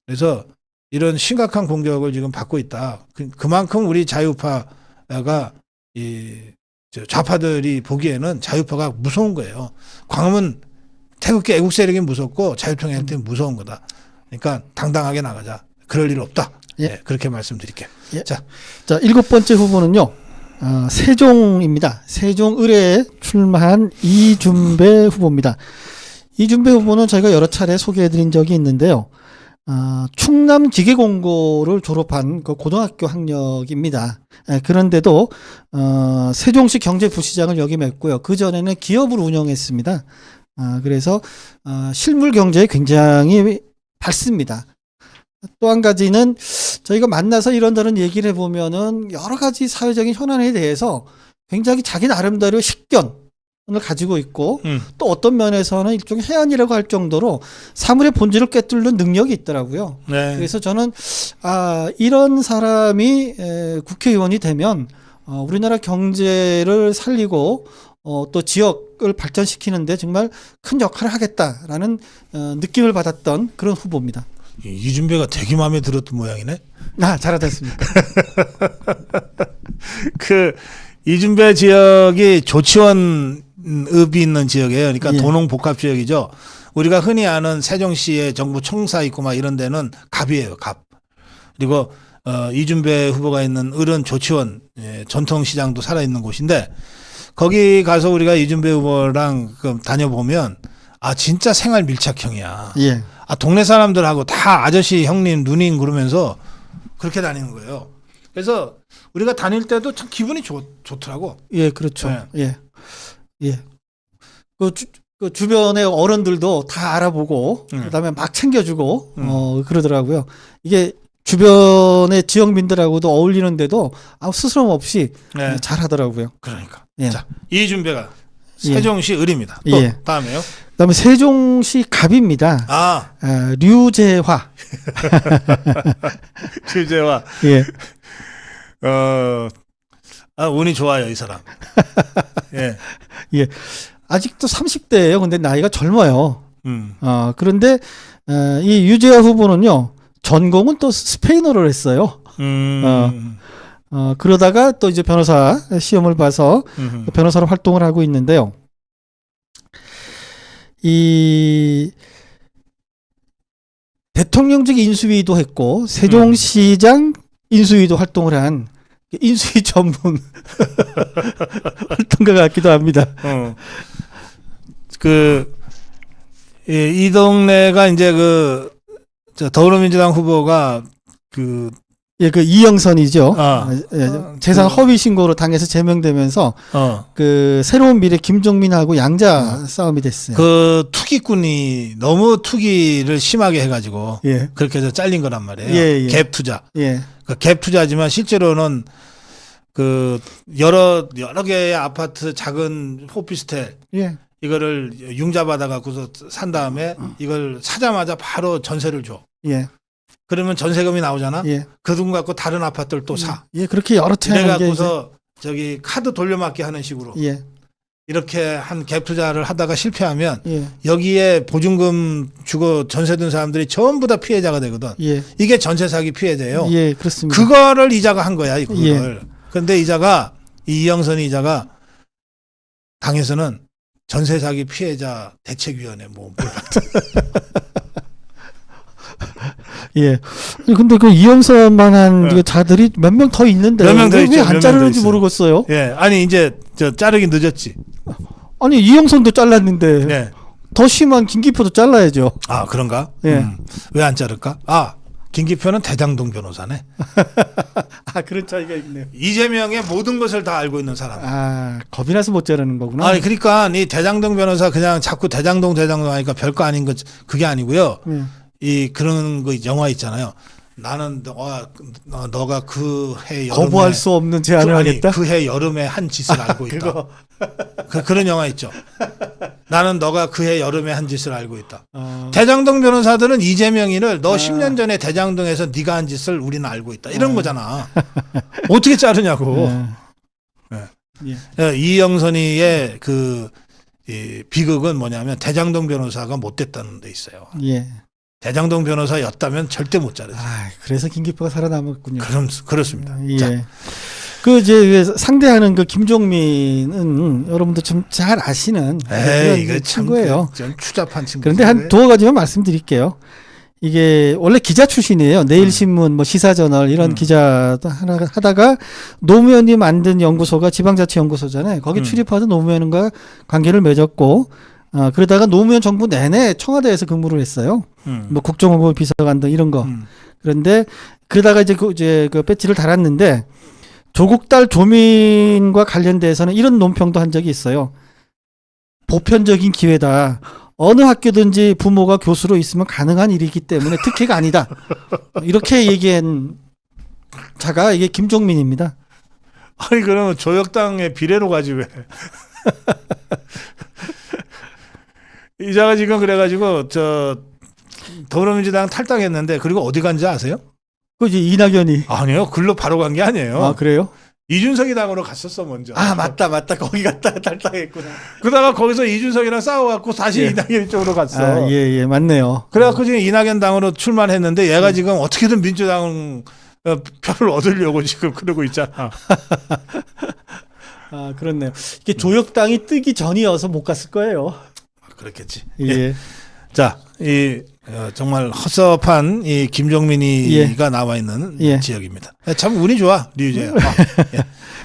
그래서 이런 심각한 공격을 지금 받고 있다. 그만큼 우리 자유파가 좌파들이 보기에는 자유파가 무서운 거예요. 광화문 태극기 애국 세력이 무섭고 자유통일당이 무서운 거다. 그러니까 당당하게 나가자. 그럴 일 없다. 예. 네, 그렇게 말씀드릴게요. 예. 자, 7번째 후보는요. 세종입니다. 세종 의뢰에 출마한 이준배 후보입니다. 이준배 후보는 저희가 여러 차례 소개해드린 적이 있는데요. 충남 기계공고를 졸업한 그 고등학교 학력입니다. 그런데도 세종시 경제부시장을 역임했고요. 그 전에는 기업을 운영했습니다. 그래서 실물 경제에 굉장히 밝습니다. 또 한 가지는 저희가 만나서 이런저런 얘기를 해보면은 여러 가지 사회적인 현안에 대해서 굉장히 자기 나름대로 식견을 가지고 있고 또 어떤 면에서는 일종의 해안이라고 할 정도로 사물의 본질을 꿰뚫는 능력이 있더라고요. 네. 그래서 저는 이런 사람이 국회의원이 되면 우리나라 경제를 살리고 또 지역을 발전시키는데 정말 큰 역할을 하겠다라는 느낌을 받았던 그런 후보입니다. 이준배가 되게 마음에 들었던 모양이네. 잘 알아듣습니까? 그 이준배 지역이 조치원읍이 있는 지역이에요. 그러니까 예. 도농복합 지역이죠. 우리가 흔히 아는 세종시에 정부 청사 있고 막 이런 데는 갑이에요. 갑. 그리고 이준배 후보가 있는 을은 조치원 전통시장도 살아있는 곳인데 거기 가서 우리가 이준배 후보랑 다녀보면 진짜 생활 밀착형이야. 예. 동네 사람들하고 다 아저씨, 형님, 누님 그러면서 그렇게 다니는 거예요. 그래서 우리가 다닐 때도 참 기분이 좋더라고. 예, 그렇죠. 네. 예. 예. 그 주변의 어른들도 다 알아보고 그다음에 막 챙겨주고 그러더라고요. 이게 주변의 지역민들하고도 어울리는데도 아무 스스럼 없이 네. 잘 하더라고요. 그러니까. 예. 자, 이준배가 세종시 을입니다. 또 예. 다음에요. 그다음에 세종시 갑입니다. 류재화. 류재화. 예. 운이 좋아요, 이 사람. 예. 예. 아직도 30대예요. 근데 나이가 젊어요. 그런데 이 유재하 후보는요. 전공은 또 스페인어를 했어요. 그러다가 또 이제 변호사 시험을 봐서 변호사로 활동을 하고 있는데요. 이 대통령직 인수위도 했고 세종시장 인수위도 활동을 한 인수위 전문 활동가 같기도 합니다. 이 동네가 이제 더불어민주당 후보가 그 이영선이죠. 재산 허위 신고로 당에서 제명되면서 그 새로운 미래 김종민하고 양자 싸움이 됐어요. 그 투기꾼이 너무 투기를 심하게 해가지고 예. 그렇게 해서 잘린 거란 말이에요. 예, 예. 갭 투자. 예. 그러니까 갭 투자지만 실제로는 그 여러 개의 아파트 작은 오피스텔 예. 이거를 융자 받아 갖고서 산 다음에 이걸 사자마자 바로 전세를 줘. 예. 그러면 전세금이 나오잖아. 예. 그 돈 갖고 다른 아파트를 또 사. 예, 그렇게 여러 채 이래 하는 게 갖고서 저기 카드 돌려막기 하는 식으로 예. 이렇게 한 갭 투자를 하다가 실패하면 예. 여기에 보증금 주고 전세 든 사람들이 전부 다 피해자가 되거든. 예. 이게 전세 사기 피해자예요. 예, 그렇습니다. 그거를 이자가 한 거야, 이거를. 그런데 이자가 이영선이 이자가 당에서는 전세 사기 피해자 대책위원회 뭘 예. 근데 그 이영선만한 네. 그 자들이 몇 명 더 있는데 몇명더 있죠. 왜 몇명 안 더 자르는지 있어요. 모르겠어요. 예, 아니 이제 저 자르긴 늦었지. 아니 이영선도 잘랐는데 예. 더 심한 김기표도 잘라야죠. 아 그런가? 예. 왜 안 자를까? 아 김기표는 대장동 변호사네. 아, 그런 차이가 있네요. 이재명의 모든 것을 다 알고 있는 사람. 아, 겁이 나서 못 자르는 거구나. 아니 그러니까 이 대장동 변호사 그냥 자꾸 대장동 하니까 별거 아닌 것 그게 아니고요. 예. 이 그런 거 영화 있잖아요. 나는 너가 그 해 여름에 거부할 수 없는 제안을 하겠다. 그 해 여름에 한 짓을 알고 있다. 그거. 그런 영화 있죠. 나는 너가 그 해 여름에 한 짓을 알고 있다. 어, 대장동 변호사들은 이재명이를 너 10년 전에 대장동에서 네가 한 짓을 우리는 알고 있다. 이런 거잖아. 어떻게 자르냐고. 예. 예, 이영선이의 이 비극은 뭐냐면 대장동 변호사가 못 됐다는 데 있어요. 예. 대장동 변호사였다면 절대 못 자르지. 아, 그래서 김기표가 살아남았군요. 그렇습니다. 예. 자, 그 이제 상대하는 그 김종민은 여러분도 좀 잘 아시는 그런 이거 참 친구예요. 좀 추잡한 친구. 그런데 한 두어 가지만 말씀드릴게요. 이게 원래 기자 출신이에요. 내일신문, 뭐 시사저널 이런 기자 하다가 노무현이 만든 연구소가 지방자치연구소잖아요. 거기 출입하던 노무현과 관계를 맺었고, 그러다가 노무현 정부 내내 청와대에서 근무를 했어요. 뭐 국정홍보 비서관 등 이런 거. 그런데 그러다가 이제 그 배지를 달았는데 조국 딸 조민과 관련돼서는 이런 논평도 한 적이 있어요. 보편적인 기회다. 어느 학교든지 부모가 교수로 있으면 가능한 일이기 때문에 특혜가 아니다. 이렇게 얘기한 자가 이게 김종민입니다. 아니 그러면 조역당의 비례로 가지 왜? 이자가 지금 그래가지고 저 더불어민주당 탈당했는데 그리고 어디 간지 아세요? 그 이제 이낙연이. 아니요, 글로 바로 간 게 아니에요. 아, 그래요? 이준석이 당으로 갔었어 먼저. 아, 맞다. 거기 갔다가 탈당했구나. 그러다가 거기서 이준석이랑 싸워갖고 다시 예. 이낙연 쪽으로 갔어. 아, 예, 맞네요. 그래갖고 지금 이낙연 당으로 출마했는데 얘가 지금 어떻게든 민주당 표를 얻으려고 지금 그러고 있잖아. 아, 그렇네요. 이게 조역당이 뜨기 전이어서 못 갔을 거예요. 그렇겠지. 예. 자, 정말 허접한 이 김종민이가 예. 나와 있는 예. 지역입니다. 참 운이 좋아, 류재야.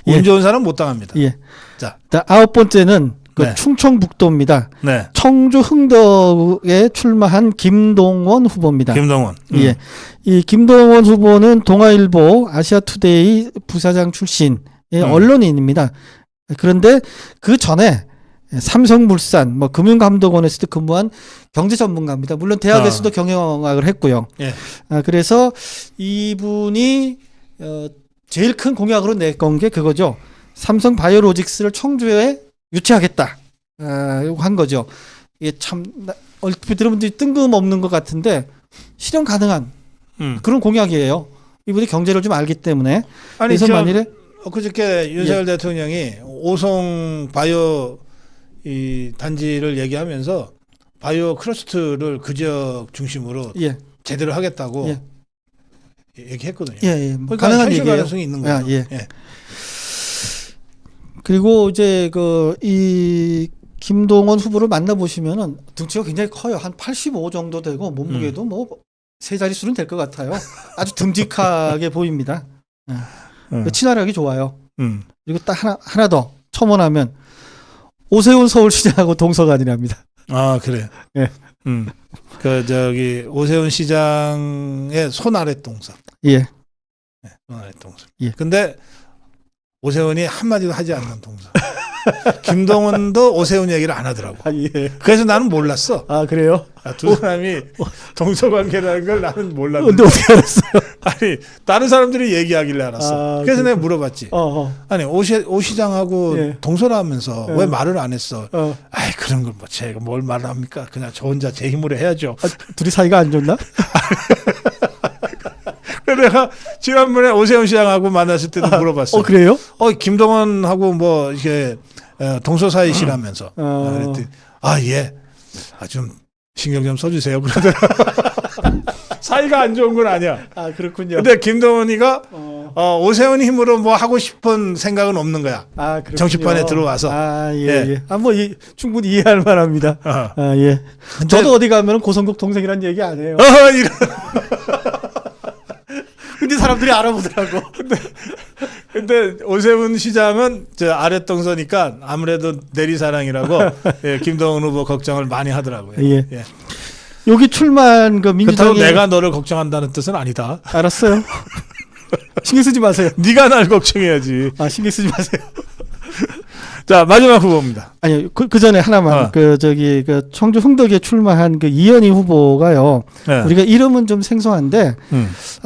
예. 운 좋은 사람 못 당합니다. 예. 자, 아홉 번째는 그 네. 충청북도입니다. 네. 청주 흥덕에 출마한 김동원 후보입니다. 김동원. 예. 이 김동원 후보는 동아일보 아시아투데이 부사장 출신의 언론인입니다. 그런데 그 전에 삼성물산, 뭐 금융감독원에서도 근무한 경제 전문가입니다. 물론 대학에서도 경영학을 했고요. 예. 그래서 이분이 제일 큰 공약으로 내건 게 그거죠. 삼성 바이오로직스를 청주에 유치하겠다 한 거죠. 이게 참 얼핏 들으면 뜬금없는 것 같은데 실현 가능한 그런 공약이에요. 이분이 경제를 좀 알기 때문에. 아니, 그래서 만일에 그저께 윤석열 대통령이 오송 바이오 이 단지를 얘기하면서 바이오 클러스터를 그 지역 중심으로 예. 제대로 하겠다고 예. 얘기했거든요. 예. 뭐 그러니까 가능한 현실 얘기예요. 가능성이 있는 거죠. 예. 그리고 이제 이 김동원 후보를 만나보시면은 등치가 굉장히 커요. 한 85 정도 되고 몸무게도 뭐 세 자릿수는 될 것 같아요. 아주 듬직하게 보입니다. 친화력이 좋아요. 그리고 딱 하나 더 첨언하면 오세훈 서울시장하고 동서간이랍니다. 아, 그래요. 예. 그 저기 오세훈 시장의 손 아래 동서. 예. 손 아래 동서. 예. 근데 오세훈이 한마디도 하지 않는 동서. 김동원도 오세훈 얘기를 안 하더라고. 아, 예. 그래서 나는 몰랐어. 아, 그래요? 두 사람이 동서관계라는 걸 나는 몰랐는데. 근데 어떻게 알았어요? 아니 다른 사람들이 얘기하길래 알았어. 아, 그래서 내가 그렇구나. 물어봤지. 어. 아니 오 시장하고 예. 동서라면서 왜 말을 안 했어? 어. 아이 그런 걸 뭐 제가 뭘 말합니까? 그냥 저 혼자 제 힘으로 해야죠. 아, 둘이 사이가 안 좋나? 그래서 내가 지난번에 오세훈 시장하고 만났을 때도 물어봤어. 그래요? 김동원하고 뭐 이게 동서 사이시라면서. 그랬더니 예. 좀 신경 좀 써주세요. 그러더라. 사이가 안 좋은 건 아니야. 아, 그렇군요. 근데 김동원이가 오세훈 힘으로 뭐 하고 싶은 생각은 없는 거야. 아, 그렇군요. 정치판에 들어와서. 아, 예, 예. 예. 아, 뭐, 충분히 이해할 만합니다. 아, 예. 저도 어디 가면 고성국 동생이란 얘기 안 해요. 이런. 근데 사람들이 알아보더라고. 근데 오세훈 시장은 저 아랫동서니까 아무래도 내리사랑이라고 예, 김동원 후보 걱정을 많이 하더라고요. 예. 여기 출마한 그 그렇다고 민주당이 내가 너를 걱정한다는 뜻은 아니다. 알았어요. 신경 쓰지 마세요. 네가 날 걱정해야지. 아, 신경 쓰지 마세요. 자 마지막 후보입니다. 아니, 그 전에 하나만 그 청주 흥덕에 출마한 그 이현희 후보가요. 네. 우리가 이름은 좀 생소한데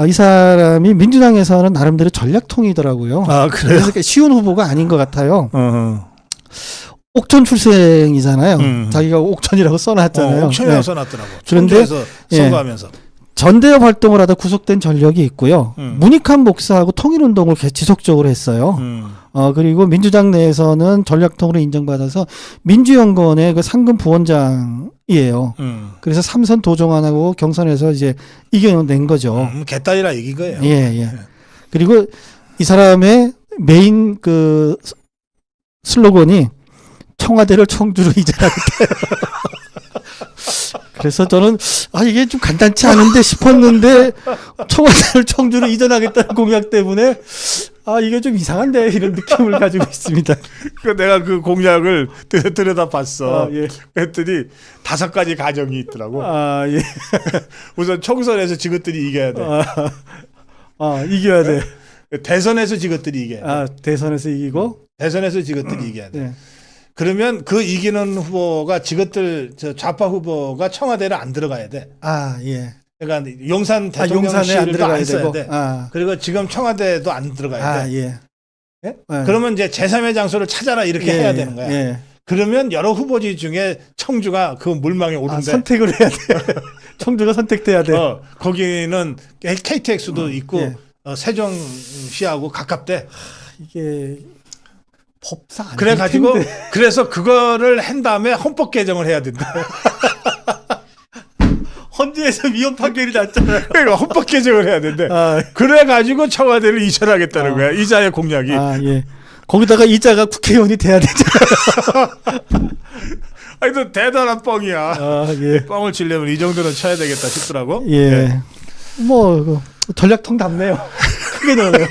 이 사람이 민주당에서는 나름대로 전략통이더라고요. 아 그래요? 그래서 쉬운 후보가 아닌 것 같아요. 어허. 옥천 출생이잖아요. 자기가 옥천이라고 써놨잖아요. 옥천이라고 네. 써놨더라고. 그런데 청주에서 선거하면서. 전대협 활동을 하다 구속된 전력이 있고요. 문익환 목사하고 통일운동을 지속적으로 했어요. 그리고 민주당 내에서는 전략통으로 인정받아서 민주연구원의 그 상금 부원장이에요. 그래서 삼선 도종환하고 경선에서 이제 이겨낸 거죠. 개딸이라 이긴 거예요. 예. 그리고 이 사람의 메인 그 슬로건이 청와대를 청주로 이전하겠다. 그래서 저는 이게 좀 간단치 않은데 싶었는데 청와대를 청주로 이전하겠다는 공약 때문에 이게 좀 이상한데 이런 느낌을 가지고 있습니다. 내가 그 공약을 들여다봤어. 예. 그랬더니 5가지 가정이 있더라고. 예. 우선 총선에서 지것들이 이겨야 돼. 이겨야 돼. 대선에서 지것들이 이겨야 돼. 대선에서 이기고 대선에서 지것들이 이겨야 돼. 네. 그러면 그 이기는 후보가 지것들 좌파 후보가 청와대를 안 들어가야 돼. 예. 그러니까 용산 용산에 안 대통령실도 들어가야 안 써야 되고. 돼. 그리고 지금 청와대도 안 들어가야 돼. 예. 예? 그러면 이제 제3의 장소를 찾아라 이렇게 해야 되는 거야. 예. 그러면 여러 후보지 중에 청주가 그 물망에 오른데 선택을 해야 돼. 청주가 선택돼야 돼. 거기는 KTX도 있고 예. 세종시하고 가깝대. 이게 법상 안 그래가지고 텐데. 그래서 그거를 한 다음에 헌법 개정을 해야 된다. 헌재에서 위헌 판결이 났잖아요. 그러니까 헌법 개정을 해야 된대. 그래가지고 청와대를 이전하겠다는 거야. 이자의 공약이. 예. 거기다가 이자가 국회의원이 돼야 되잖아요. 아니, 대단한 뻥이야. 예. 뻥을 치려면 이 정도는 쳐야 되겠다 싶더라고. 예. 뭐 전략통 답네요. 크게 넣어요.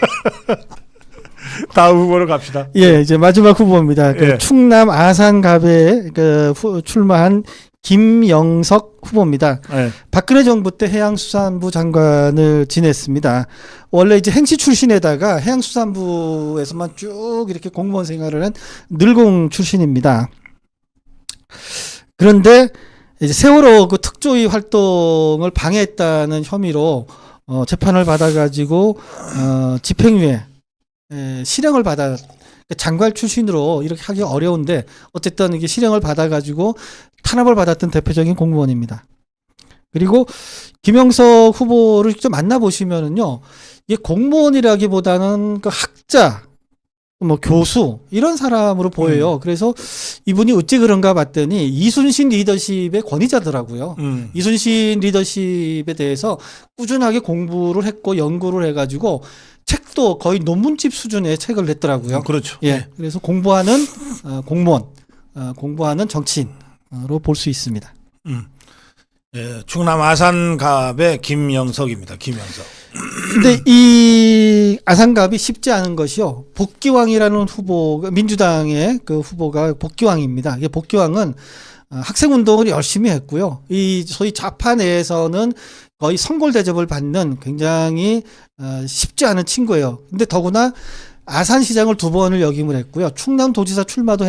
다음 후보로 갑시다. 예, 이제 마지막 후보입니다. 예. 충남 아산갑에 출마한 김영석 후보입니다. 예. 박근혜 정부 때 해양수산부 장관을 지냈습니다. 원래 이제 행시 출신에다가 해양수산부에서만 쭉 이렇게 공무원 생활을 한 늘공 출신입니다. 그런데 이제 세월호 그 특조위 활동을 방해했다는 혐의로 재판을 받아가지고 집행유예 실형을 받아 장관 출신으로 이렇게 하기 어려운데 어쨌든 이게 실형을 받아가지고 탄압을 받았던 대표적인 공무원입니다. 그리고 김영석 후보를 직접 만나보시면은요, 이게 공무원이라기보다는 그 학자, 뭐 교수 이런 사람으로 보여요. 그래서 이분이 어찌 그런가 봤더니 이순신 리더십의 권위자더라고요. 이순신 리더십에 대해서 꾸준하게 공부를 했고 연구를 해가지고 책도 거의 논문집 수준의 책을 냈더라고요. 그렇죠. 예, 그래서 공부하는 공무원, 공부하는 정치인으로 볼 수 있습니다. 예, 충남 아산갑의 김영석입니다. 김영석. 근데 이 아산갑이 쉽지 않은 것이요. 복기왕이라는 후보가 민주당의 그 후보가 복기왕입니다. 이게 복기왕은 학생 운동을 열심히 했고요. 이 소위 좌파 내에서는 거의 성골 대접을 받는 굉장히 쉽지 않은 친구예요. 근데 더구나 아산시장을 2번을 역임을 했고요. 충남도지사 출마도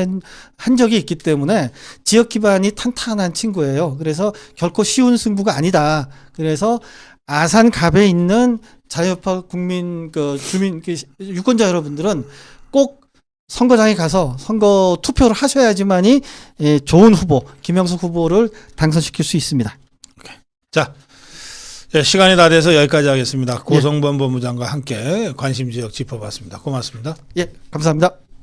한 적이 있기 때문에 지역 기반이 탄탄한 친구예요. 그래서 결코 쉬운 승부가 아니다. 그래서 아산 갑에 있는 자유파 국민 주민 유권자 여러분들은 꼭 선거장에 가서 선거 투표를 하셔야지만이 좋은 후보 김영석 후보를 당선시킬 수 있습니다. 자, 시간이 다 돼서 여기까지 하겠습니다. 고성범 본부장과 함께 관심 지역 짚어봤습니다. 고맙습니다. 예, 감사합니다.